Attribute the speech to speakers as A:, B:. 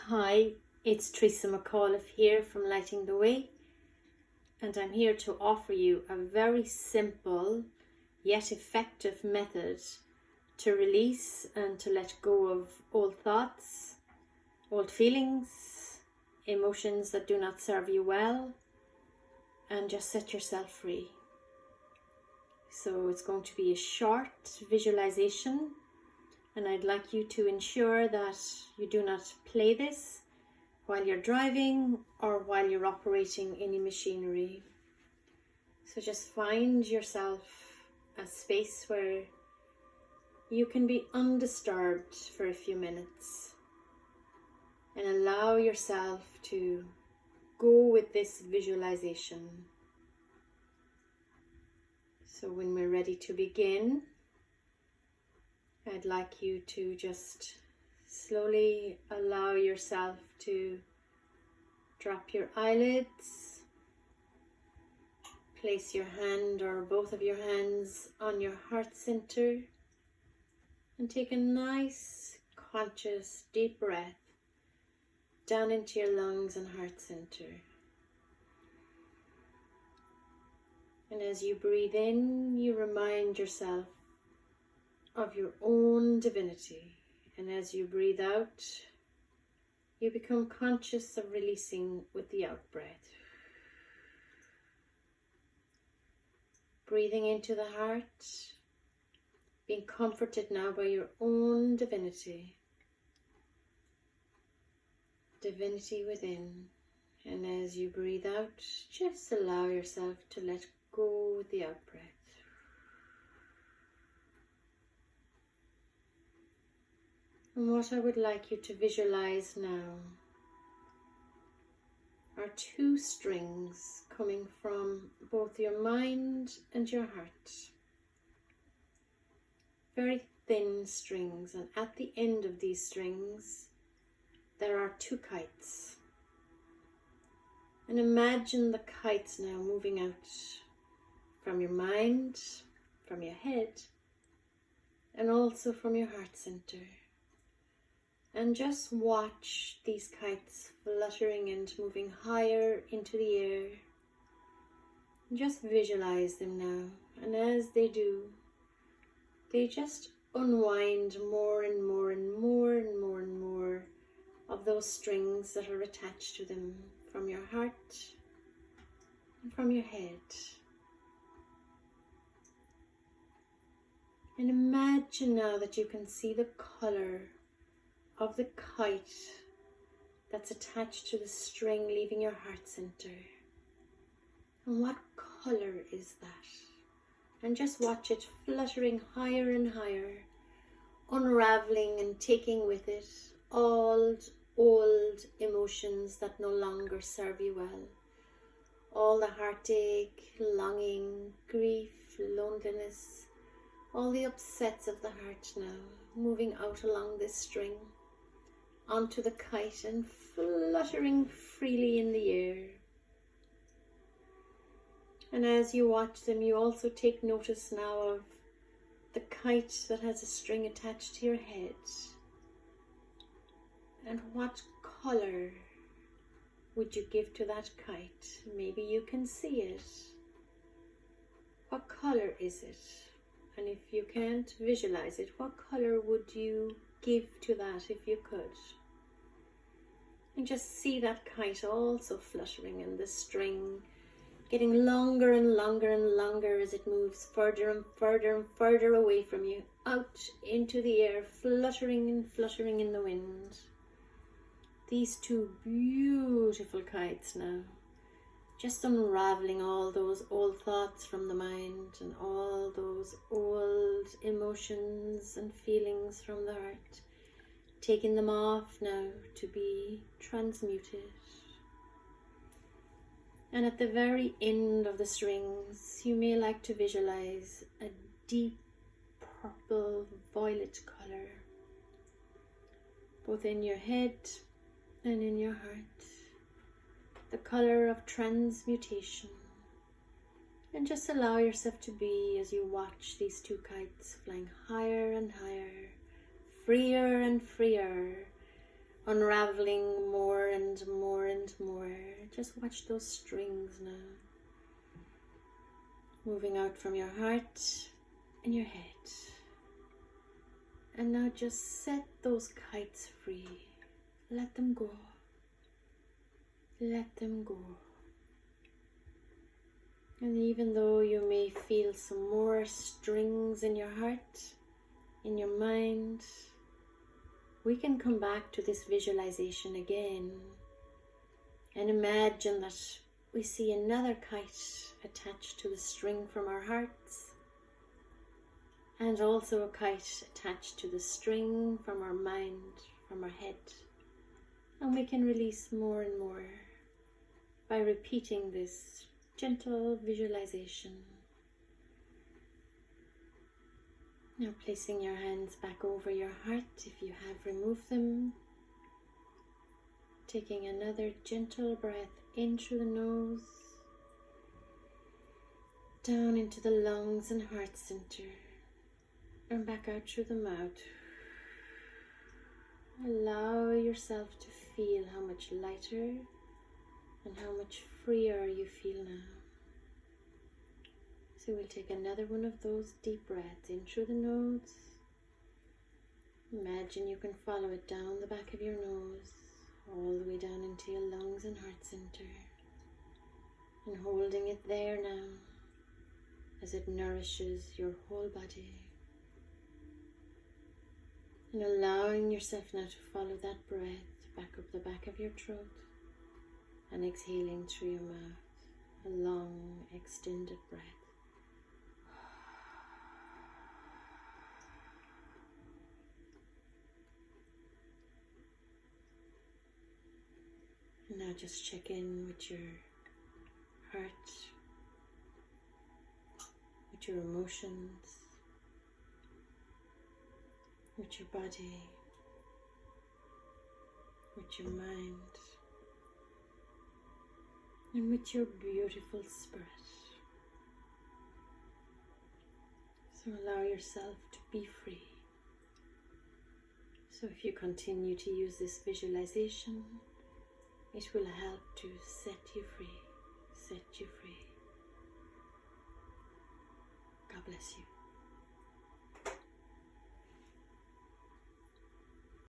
A: Hi, it's Therese Auliffe here from Lighting the Way, and I'm here to offer you a very simple yet effective method to release and to let go of old thoughts, old feelings, emotions that do not serve you well, and just set yourself free. So it's going to be a short visualization, and I'd like you to ensure that you do not play this while you're driving or while you're operating any machinery. So just find yourself a space where you can be undisturbed for a few minutes and allow yourself to go with this visualization. So when we're ready to begin, I'd like you to just slowly allow yourself to drop your eyelids, place your hand or both of your hands on your heart center, and take a nice, conscious, deep breath down into your lungs and heart center. And as you breathe in, you remind yourself of your own divinity. And as you breathe out, you become conscious of releasing with the out breath. Breathing into the heart, being comforted now by your own divinity. Divinity within. And as you breathe out, just allow yourself to let go with the out breath. And what I would like you to visualize now are two strings coming from both your mind and your heart. Very thin strings, and at the end of these strings there are two kites. And imagine the kites now moving out from your mind, from your head, and also from your heart center. And just watch these kites fluttering and moving higher into the air. Just visualize them now. And as they do, they just unwind more and more and more and more and more of those strings that are attached to them from your heart and from your head. And imagine now that you can see the color of the kite that's attached to the string leaving your heart center. And what color is that? And just watch it fluttering higher and higher, unraveling and taking with it all old emotions that no longer serve you well. All the heartache, longing, grief, loneliness, all the upsets of the heart now, moving out along this string onto the kite and fluttering freely in the air. And as you watch them, you also take notice now of the kite that has a string attached to your head. And what color would you give to that kite? Maybe you can see it. What color is it? And if you can't visualize it, what color would you give to that if you could? And just see that kite also fluttering in the string, getting longer and longer and longer as it moves further and further and further away from you, out into the air, fluttering and fluttering in the wind. These two beautiful kites now, just unraveling all those old thoughts from the mind and all those old emotions and feelings from the heart, taking them off now to be transmuted. And at the very end of the strings, you may like to visualize a deep purple violet color, both in your head and in your heart. The color of transmutation. And just allow yourself to be as you watch these two kites flying higher and higher, freer and freer, unraveling more and more and more. Just watch those strings now, moving out from your heart and your head. And now just set those kites free. Let them go. Let them go. And even though you may feel some more strings in your heart, in your mind, we can come back to this visualization again and imagine that we see another kite attached to the string from our hearts, and also a kite attached to the string from our mind, from our head. And we can release more and more by repeating this gentle visualization. Now placing your hands back over your heart if you have removed them. Taking another gentle breath in through the nose, down into the lungs and heart center, and back out through the mouth. Allow yourself to feel how much lighter and how much freer you feel now. So we'll take another one of those deep breaths in through the nose. Imagine you can follow it down the back of your nose, all the way down into your lungs and heart center, and holding it there now as it nourishes your whole body. And allowing yourself now to follow that breath back up the back of your throat and exhaling through your mouth, a long extended breath. And now just check in with your heart, with your emotions, with your body, with your mind, and with your beautiful spirit. So allow yourself to be free. So if you continue to use this visualization, it will help to set you free, set you free. God bless you.